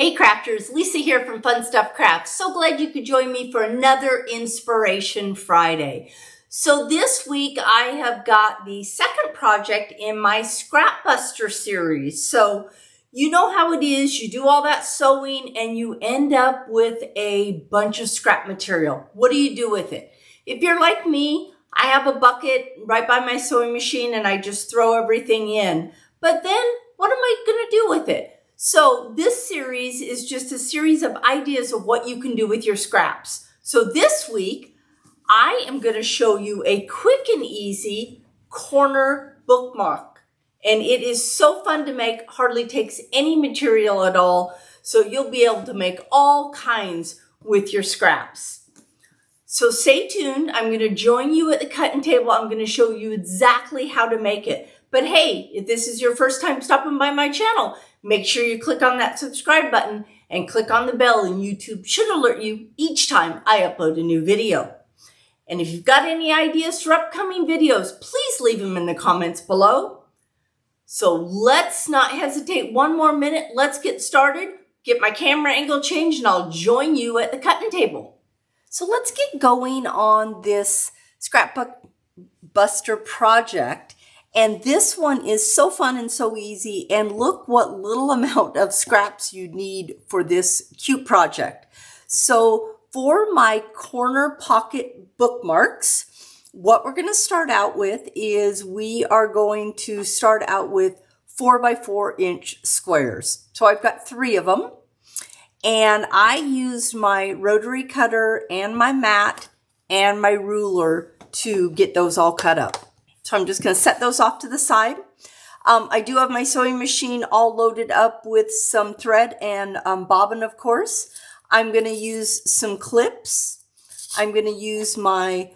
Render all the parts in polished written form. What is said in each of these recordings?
Hey crafters, Lisa here from Fun Stuff Crafts. So glad you could join me for another Inspiration Friday. So this week I have got the second project in my Scrap Buster series. So you know how it is, you do all that sewing and you end up with a bunch of scrap material. What do you do with it? If you're like me, I have a bucket right by my sewing machine and I just throw everything in. But then what am I going to do with it? So this series is just a series of ideas of what you can do with your scraps. So this week, I am going to show you a quick and easy corner bookmark. And it is so fun to make, hardly takes any material at all. So you'll be able to make all kinds with your scraps. So stay tuned. I'm going to join you at the cutting table. I'm going to show you exactly how to make it. But hey, if this is your first time stopping by my channel, make sure you click on that subscribe button and click on the bell, and YouTube should alert you each time I upload a new video. And if you've got any ideas for upcoming videos, please leave them in the comments below. So let's not hesitate one more minute. Let's get started, get my camera angle changed, and I'll join you at the cutting table. So let's get going on this scrapbook buster project. And this one is so fun and so easy. And look what little amount of scraps you need for this cute project. So for my corner pocket bookmarks, what we're going to start out with is we are going to start out with 4x4" squares. So I've got 3 of them. And I used my rotary cutter and my mat and my ruler to get those all cut up. So I'm just going to set those off to the side. I do have my sewing machine all loaded up with some thread and bobbin, of course. I'm going to use some clips. I'm going to use my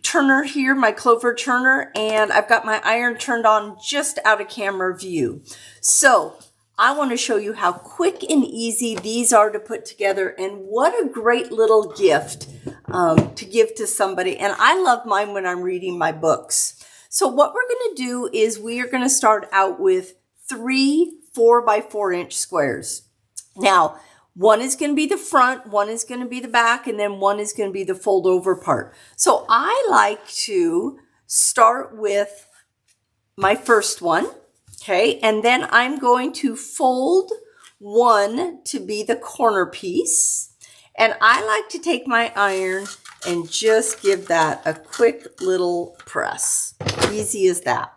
turner here, my clover turner, and I've got my iron turned on just out of camera view. So I want to show you how quick and easy these are to put together, and what a great little gift to give to somebody. And I love mine when I'm reading my books. So what we're going to do is we are going to start out with 3 4x4" squares. Now, one is going to be the front, one is going to be the back, and then one is going to be the fold over part. So I like to start with my first one. Okay, and then I'm going to fold one to be the corner piece. And I like to take my iron and just give that a quick little press. Easy as that.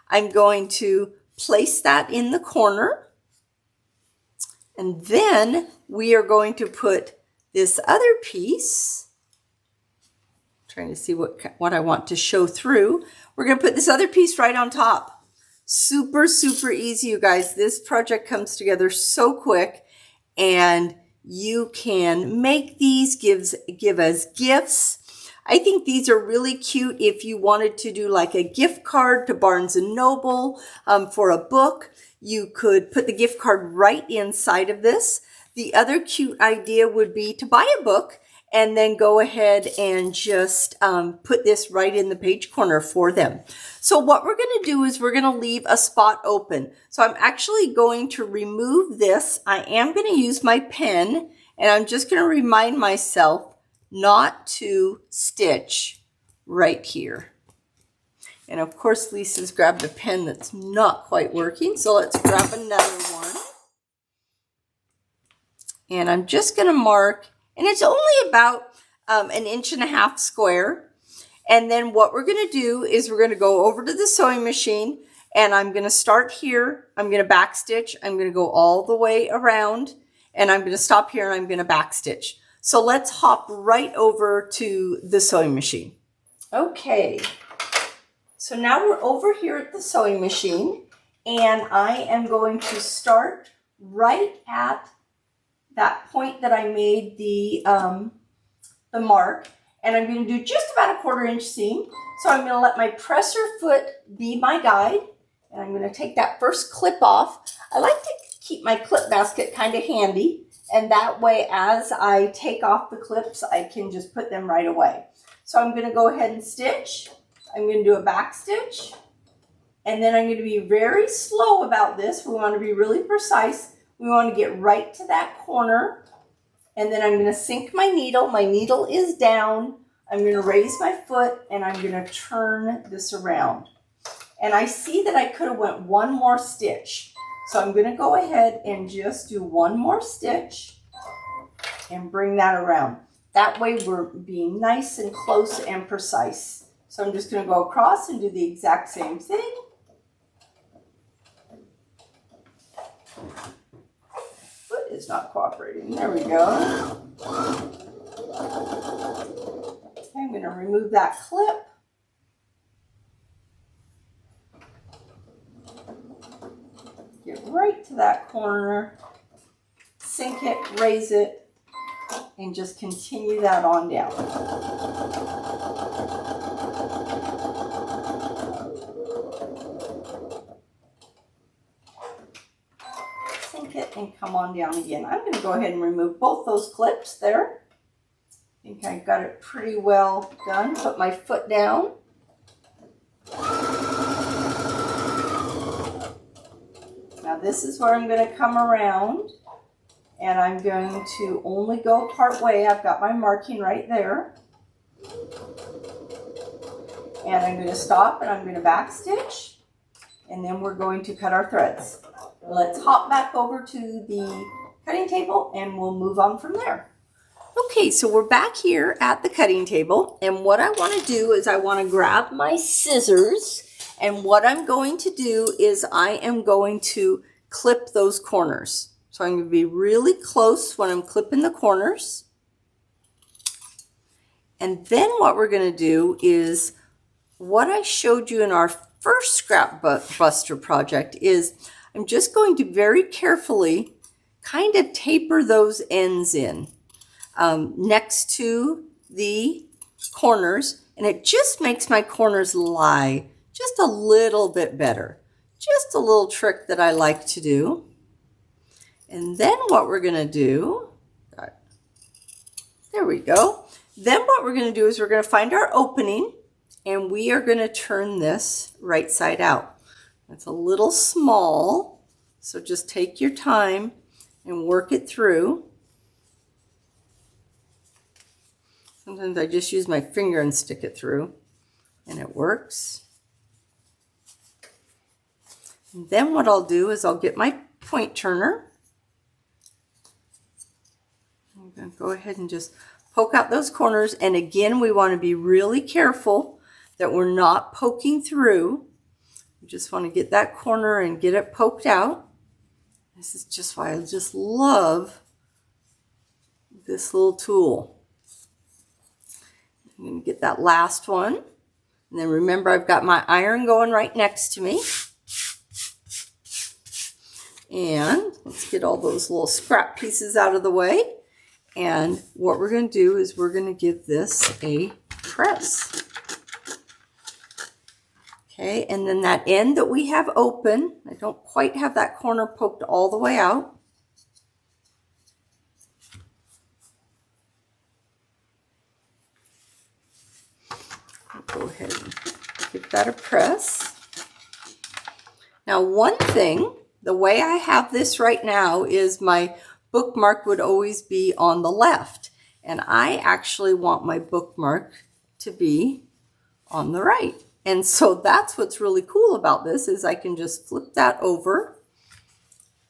I'm going to place that in the corner. And then we are going to put this other piece, trying to see what I want to show through. We're going to put this other piece right on top. Super, super easy, you guys. This project comes together so quick, and you can make these, give as gifts. I think these are really cute if you wanted to do like a gift card to Barnes & Noble for a book. You could put the gift card right inside of this. The other cute idea would be to buy a book and then go ahead and just put this right in the page corner for them. So what we're going to do is we're going to leave a spot open. So I'm actually going to remove this. I am going to use my pen, and I'm just going to remind myself not to stitch right here. And of course, Lisa's grabbed a pen that's not quite working. So let's grab another one. And I'm just going to mark. And it's only about 1.5 inches square. And then what we're going to do is we're going to go over to the sewing machine, and I'm going to start here. I'm going to backstitch. I'm going to go all the way around, and I'm going to stop here, and I'm going to backstitch. So let's hop right over to the sewing machine. Okay. So now we're over here at the sewing machine, and I am going to start right at that point that I made the mark, and I'm going to do just about a 1/4 inch seam. So I'm going to let my presser foot be my guide, and I'm going to take that first clip off. I like to keep my clip basket kind of handy, and that way as I take off the clips, I can just put them right away. So I'm going to go ahead and stitch. I'm going to do a back stitch, and then I'm going to be very slow about this. We want to be really precise. We want to get right to that corner, and then I'm going to sink my needle. My needle is down. I'm going to raise my foot, and I'm going to turn this around. And I see that I could have went one more stitch. So I'm going to go ahead and just do one more stitch and bring that around. That way we're being nice and close and precise. So I'm just going to go across and do the exact same thing. Foot is not cooperating. There we go. Okay, I'm going to remove that clip. Get right to that corner, sink it, raise it, and just continue that on down. Sink it and come on down again. I'm going to go ahead and remove both those clips there. I think I got it pretty well done. Put my foot down. Now this is where I'm going to come around, and I'm going to only go part way. I've got my marking right there. And I'm going to stop, and I'm going to back stitch, and then we're going to cut our threads. Let's hop back over to the cutting table and we'll move on from there. Okay, so we're back here at the cutting table, and what I want to do is I want to grab my scissors, and what I'm going to do is I am going to clip those corners. So I'm going to be really close when I'm clipping the corners. And then what we're going to do is what I showed you in our first Scrap Buster project is I'm just going to very carefully kind of taper those ends in next to the corners, and it just makes my corners lie just a little bit better. Just a little trick that I like to do. And then what we're going to do, there we go. Then what we're going to do is we're going to find our opening, and we are going to turn this right side out. It's a little small, so just take your time and work it through. Sometimes I just use my finger and stick it through, and it works. And then what I'll do is I'll get my point turner. I'm going to go ahead and just poke out those corners, and again we want to be really careful that we're not poking through. We just want to get that corner and get it poked out. This is just why I just love this little tool. I'm going to get that last one, and then remember I've got my iron going right next to me. And let's get all those little scrap pieces out of the way. And what we're going to do is we're going to give this a press. Okay, and then that end that we have open, I don't quite have that corner poked all the way out. I'll go ahead and give that a press. Now one thing, the way I have this right now is my bookmark would always be on the left, and I actually want my bookmark to be on the right. And so that's what's really cool about this is I can just flip that over,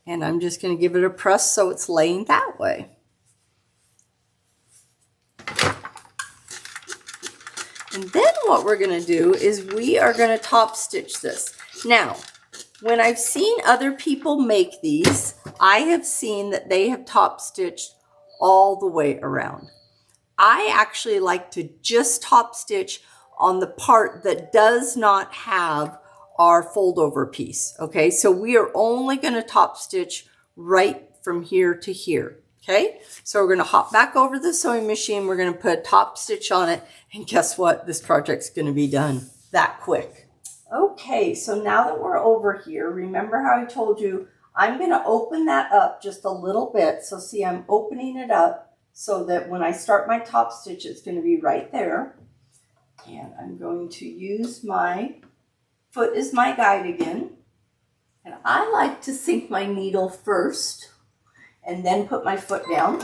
and I'm just going to give it a press so it's laying that way. And then what we're going to do is we are going to top stitch this. Now, when I've seen other people make these, I have seen that they have top stitched all the way around. I actually like to just top stitch on the part that does not have our fold over piece. Okay, so we are only going to top stitch right from here to here. Okay, so we're going to hop back over the sewing machine. We're going to put a top stitch on it, and guess what? This project's going to be done that quick. Okay, so now that we're over here, remember how I told you I'm going to open that up just a little bit. So see, I'm opening it up so that when I start my top stitch, it's going to be right there. And I'm going to use my foot as my guide again. And I like to sink my needle first and then put my foot down.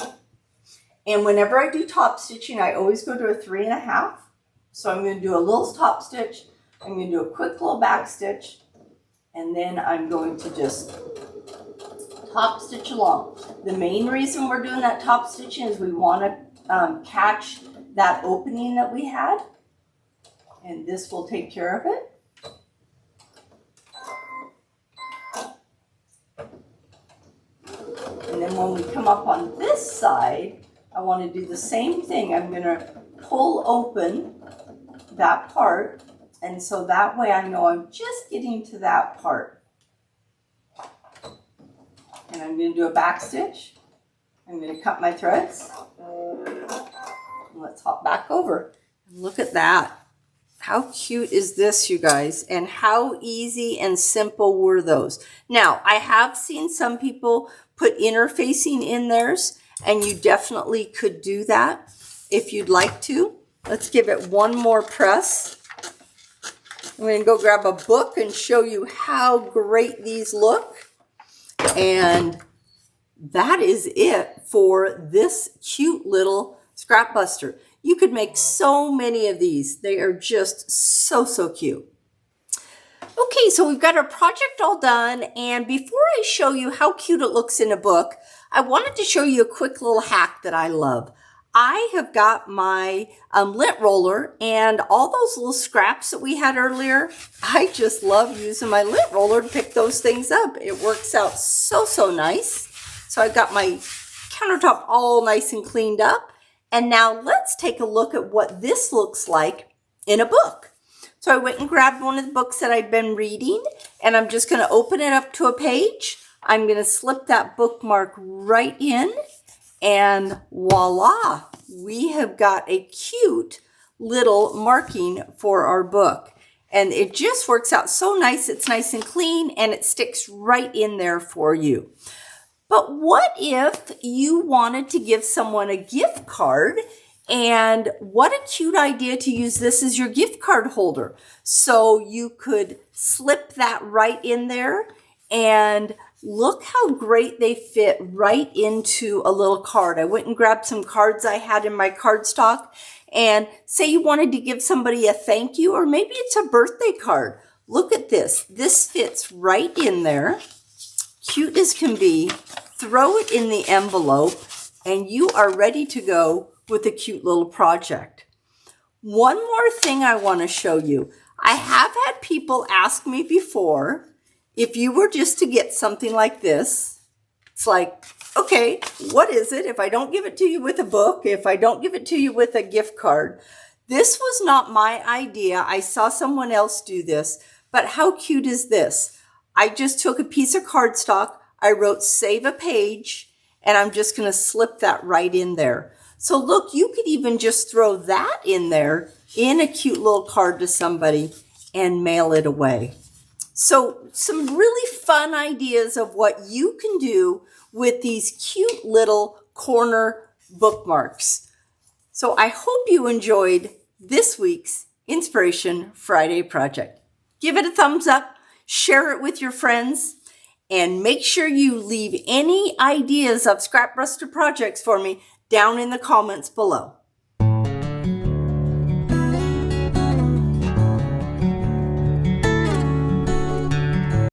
And whenever I do top stitching, I always go to a 3.5. So I'm going to do a little top stitch. I'm going to do a quick little back stitch. And then I'm going to just top stitch along. The main reason we're doing that top stitching is we want to catch that opening that we had. And this will take care of it. And then when we come up on this side, I want to do the same thing. I'm going to pull open that part, and so that way I know I'm just getting to that part. And I'm going to do a back stitch. I'm going to cut my threads. Let's hop back over. Look at that. How cute is this, you guys? And how easy and simple were those? Now, I have seen some people put interfacing in theirs, and you definitely could do that if you'd like to. Let's give it one more press. I'm going to go grab a book and show you how great these look. And that is it for this cute little scrap buster. You could make so many of these. They are just so cute. Okay, so we've got our project all done, and before I show you how cute it looks in a book, I wanted to show you a quick little hack that I love. I have got my lint roller, and all those little scraps that we had earlier, I just love using my lint roller to pick those things up. It works out so nice. So I've got my countertop all nice and cleaned up. And now let's take a look at what this looks like in a book. So I went and grabbed one of the books that I'd been reading, and I'm just going to open it up to a page. I'm going to slip that bookmark right in, and voila, we have got a cute little marking for our book. And it just works out so nice. It's nice and clean, and it sticks right in there for you. But what if you wanted to give someone a gift card? And what a cute idea to use this as your gift card holder. So you could slip that right in there, and look how great they fit right into a little card. I went and grabbed some cards I had in my cardstock, and say you wanted to give somebody a thank you, or maybe it's a birthday card. Look at this. This fits right in there. Cute as can be. Throw it in the envelope, and you are ready to go with a cute little project. One more thing I want to show you. I have had people ask me before, if you were just to get something like this, it's like, okay, what is it? If I don't give it to you with a book, if I don't give it to you with a gift card. This was not my idea. I saw someone else do this, but how cute is this? I just took a piece of cardstock, I wrote save a page, and I'm just going to slip that right in there. So look, you could even just throw that in there in a cute little card to somebody and mail it away. So some really fun ideas of what you can do with these cute little corner bookmarks. So I hope you enjoyed this week's Inspiration Friday project. Give it a thumbs up, share it with your friends, and make sure you leave any ideas of scrap buster projects for me down in the comments below.